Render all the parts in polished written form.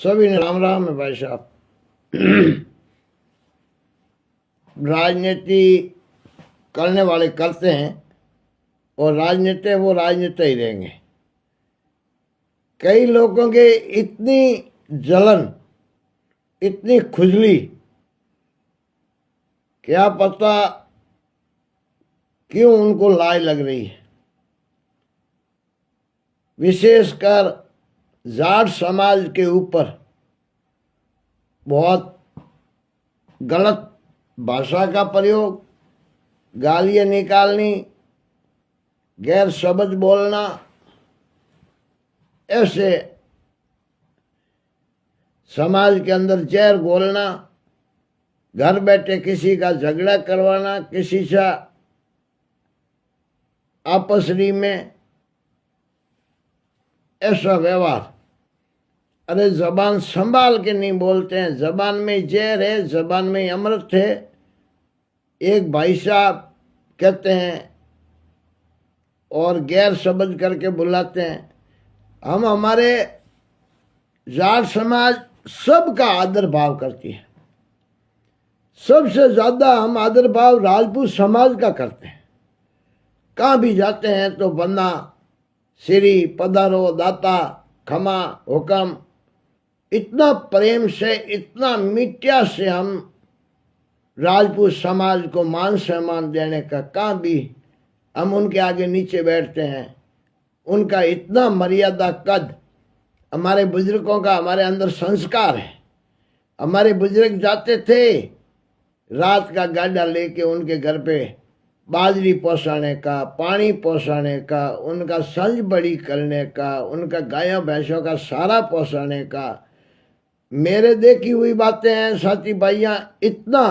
सभी ने राम राम है भाई साहब। राजनीति करने वाले करते हैं और राजनीति वो राजनीति ही रहेंगे। कई लोगों के इतनी जलन, इतनी खुजली, क्या पता क्यों उनको लाई लग रही है। विशेषकर जाट समाज के ऊपर बहुत गलत भाषा का प्रयोग, गालियाँ निकालनी, गैर शब्द बोलना, ऐसे समाज के अंदर जहर घोलना, घर बैठे किसी का झगड़ा करवाना, किसी से आपसरी में ऐसा व्यवहार। अरे जबान संभाल के नहीं बोलते हैं, जबान में जहर है, जबान में अमृत है। एक भाई साहब कहते हैं और गैर शब्द करके बुलाते हैं। हम हमारे जाट समाज सबका आदर भाव करती है। सबसे ज्यादा हम आदर भाव राजपूत समाज का करते हैं। कहाँ भी जाते हैं तो बंदा श्री पधारो दाता खमा हुक्म, इतना प्रेम से, इतना मिठ्या से हम राजपूत समाज को मान सम्मान देने का, कहाँ भी हम उनके आगे नीचे बैठते हैं। उनका इतना मर्यादा कद, हमारे बुजुर्गों का हमारे अंदर संस्कार है। हमारे बुजुर्ग जाते थे रात का गाड़ा लेके उनके घर पे बाजरी पहुँचाने का, पानी पहुँचाने का, उनका संज बड़ी करने का, उनका गायों भैंसों का सारा पहुँचाने का। मेरे देखी हुई बातें हैं साथी भाइयाँ। इतना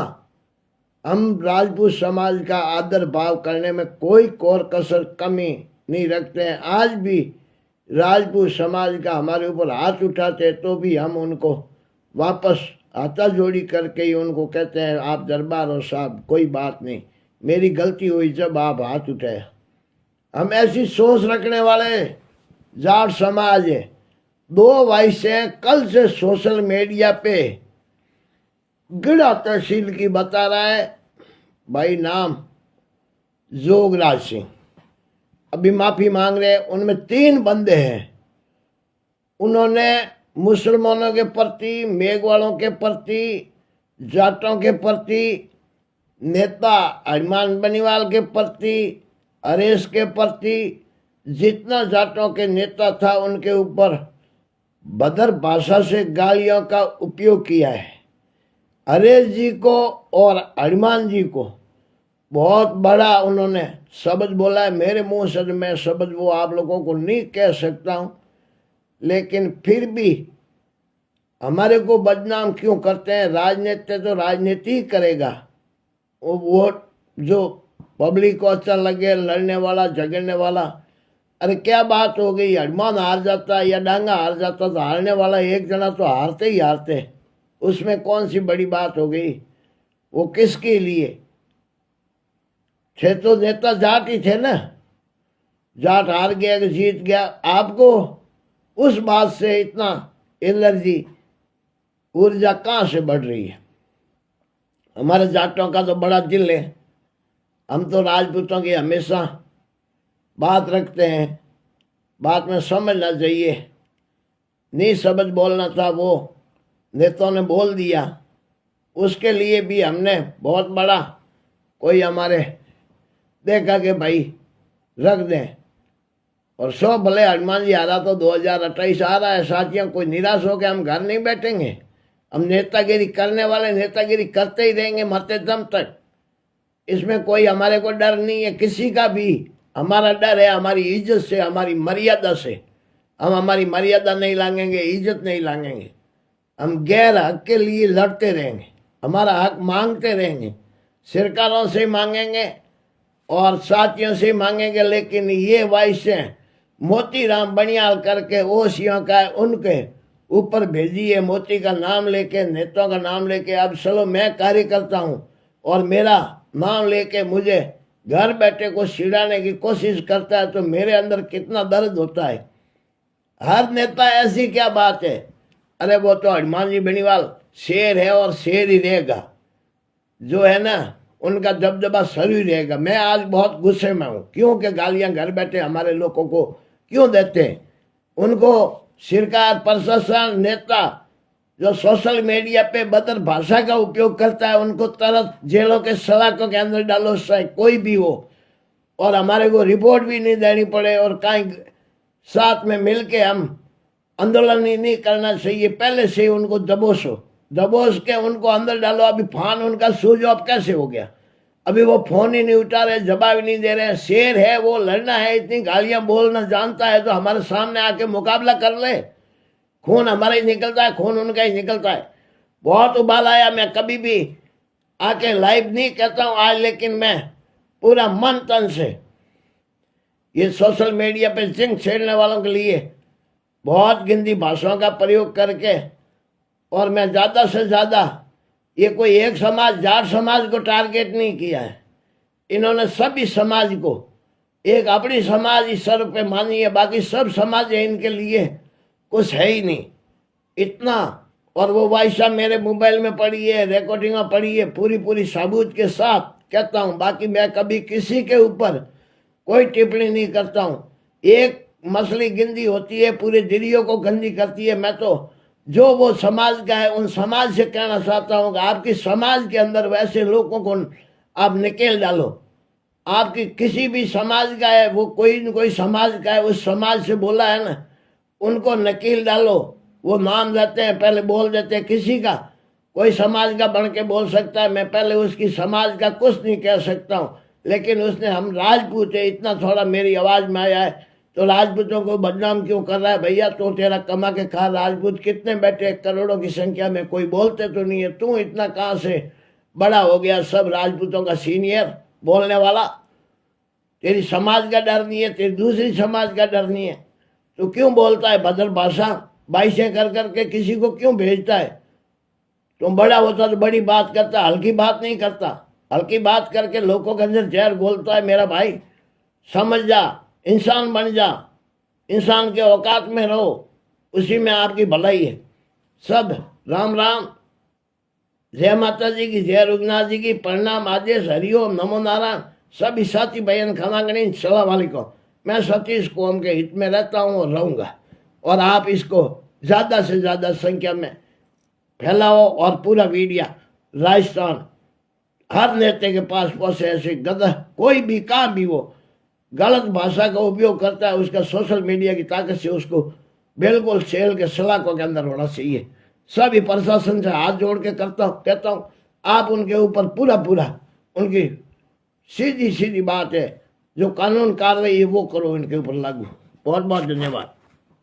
हम राजपूत समाज का आदर भाव करने में कोई कोर कसर कमी नहीं रखते हैं। आज भी राजपूत समाज का हमारे ऊपर हाथ उठाते तो भी हम उनको वापस हाथा जोड़ी करके ही उनको कहते हैं, आप दरबार हो साहब, कोई बात नहीं, मेरी गलती हुई जब आप हाथ उठाए। हम ऐसी सोच रखने वाले जाट समाज है। 2 भाई से कल से सोशल मीडिया पे गिड़ा तहसील की बता रहा है भाई, नाम जोगराज सिंह, अभी माफी मांग रहे हैं। उनमें 3 बंदे हैं। उन्होंने मुसलमानों के प्रति, मेघवालों के प्रति, जाटों के प्रति, नेता हनुमान बनीवाल के प्रति, हरेश के प्रति, जितना जाटों के नेता था उनके ऊपर भद्र भाषा से गालियों का उपयोग किया है। हरेश जी को और हनुमान जी को बहुत बड़ा उन्होंने शब्द बोला है। मेरे मुंह से मैं शब्द वो आप लोगों को नहीं कह सकता हूँ, लेकिन फिर भी हमारे को बदनाम क्यों करते हैं। राजनीति तो राजनीति ही करेगा। वो वोट जो पब्लिक को अच्छा लगे, लड़ने वाला, झगड़ने वाला। अरे क्या बात हो गई, हनुमान हार जाता या डांगा हार जाता तो हारने वाला एक जना तो हारते ही हारते, उसमें कौन सी बड़ी बात हो गई। वो किसके लिए थे? तो नेता जाट ही थे ना। जाट हार गया कि जीत गया, आपको उस बात से इतना एनर्जी, ऊर्जा कहाँ से बढ़ रही है? हमारे जाटों का तो बड़ा दिल है। हम तो राजपूतों की हमेशा बात रखते हैं। बात में समझना चाहिए। नहीं शब्द बोलना था, वो नेताओं ने बोल दिया। उसके लिए भी हमने बहुत बड़ा कोई हमारे देखा कि भाई रख दें। और सो भले हनुमान जी हारा तो 2028 आ रहा है साथियों, कोई निराश हो के हम घर नहीं बैठेंगे। हम नेतागिरी करने वाले नेतागिरी करते ही रहेंगे मरते दम तक। इसमें कोई हमारे को डर नहीं है किसी का भी। हमारा डर है हमारी इज्जत से, हमारी मर्यादा से। हम हमारी मर्यादा नहीं लांघेंगे, इज्जत नहीं लांघेंगे। हम गैर हक के लिए लड़ते रहेंगे, हमारा हक मांगते रहेंगे, सरकारों से मांगेंगे और साथियों से मांगेंगे। लेकिन ये वैसे मोतीराम बनियाल करके ओसियों का उनके ऊपर भेजिए, मोती का नाम लेके, नेताओं का नाम लेके। अब चलो मैं कार्य करता हूँ और मेरा नाम लेके मुझे घर बैठे को छिड़ाने की कोशिश करता है तो मेरे अंदर कितना दर्द होता है। हर नेता ऐसी क्या बात है, अरे वो तो हनुमान जी बेनीवाल शेर है और शेर ही रहेगा, जो है ना उनका दबदबा सही रहेगा। मैं आज बहुत गुस्से में हूँ, क्योंकि गालियां घर बैठे हमारे लोगों को क्यों देते हैं। उनको सरकार, प्रशासन, नेता जो सोशल मीडिया पे बदर भाषा का उपयोग करता है, उनको तुरंत जेलों के सलाखों के अंदर डालो, चाहे कोई भी हो, और हमारे को रिपोर्ट भी नहीं देनी पड़े, और कहीं साथ में मिलके हम आंदोलन ही नहीं करना चाहिए। पहले से ही उनको दबोच के उनको अंदर डालो। अभी फोन उनका स्विच ऑफ कैसे हो गया? अभी वो फोन ही नहीं उठा रहे, जवाब ही नहीं दे रहे। शेर है वो, लड़ना है, इतनी गालियां बोलना जानता है तो हमारे सामने आके मुकाबला कर ले। खून हमारा ही निकलता है, खून उनका ही निकलता है। बहुत उबाल आया, मैं कभी भी आके लाइव नहीं कहता हूँ आज, लेकिन मैं पूरा मन तन से ये सोशल मीडिया पे जिंक छेड़ने वालों के लिए बहुत गंदी भाषाओं का प्रयोग करके, और मैं ज़्यादा से ज़्यादा ये कोई एक समाज, जाट समाज को टारगेट नहीं किया है, इन्होंने सभी समाज को, एक अपनी समाज इस सर पे मानी है, बाकी सब समाज है इनके लिए कुछ है ही नहीं इतना। और वो वाइसा मेरे मोबाइल में पड़ी है, रिकॉर्डिंग में पड़ी है, पूरी सबूत के साथ कहता हूँ। बाकी मैं कभी किसी के ऊपर कोई टिप्पणी नहीं करता हूँ। एक मछली गंदी होती है, पूरी दरिया को गंदी करती है। मैं तो जो वो समाज का है उन समाज से कहना चाहता हूँ कि आपकी समाज के अंदर वैसे लोगों को आप निकेल डालो। आपकी किसी भी समाज का है, वो कोई न कोई समाज का है, उस समाज से बोला है ना, उनको नकील डालो। वो नाम देते हैं, पहले बोल देते हैं किसी का, कोई समाज का बन के बोल सकता है। मैं पहले उसकी समाज का कुछ नहीं कह सकता हूँ, लेकिन उसने हम राजपूत है इतना थोड़ा मेरी आवाज़ में आया है तो राजपूतों को बदनाम क्यों कर रहा है? भैया तो तेरा कमा के खा राजपूत कितने बैठे, करोड़ों की संख्या में, कोई बोलते तो नहीं है। तू इतना कहाँ से बड़ा हो गया, सब राजपूतों का सीनियर बोलने वाला? तेरी समाज का डर नहीं है, तेरी दूसरी समाज का डर नहीं है, तो क्यों बोलता है भद्र भाषा? बाइशें कर करके किसी को क्यों भेजता है? तुम बड़ा होता तो बड़ी बात करता, हल्की बात नहीं करता। हल्की बात करके लोगों के अंदर जहर घोलता है। मेरा भाई समझ जा, इंसान बन जा, इंसान के औकात में रहो, उसी में आपकी भलाई है। सब राम राम, जय माता जी की, जय रघुनाथ जी की, प्रणाम, आदेश, हरिओम, नमो नारायण। सभी साथी बहन खमागणी, सलाम वालेकुम। मैं सतीश कौम के हित में रहता हूँ और रहूँगा, और आप इसको ज़्यादा से ज़्यादा संख्या में फैलाओ, और पूरा मीडिया राजस्थान हर नेता के पास पहुँचे। ऐसे गधा कोई भी कहाँ भी वो गलत भाषा का उपयोग करता है, उसका सोशल मीडिया की ताकत से उसको बिल्कुल जेल के सलाखों के अंदर होना चाहिए। सभी प्रशासन से हाथ जोड़ के कहता हूँ आप उनके ऊपर पूरा उनकी सीधी बात है, जो कानून कार्रवाई है वो करो, इनके ऊपर लागू। बहुत बहुत धन्यवाद।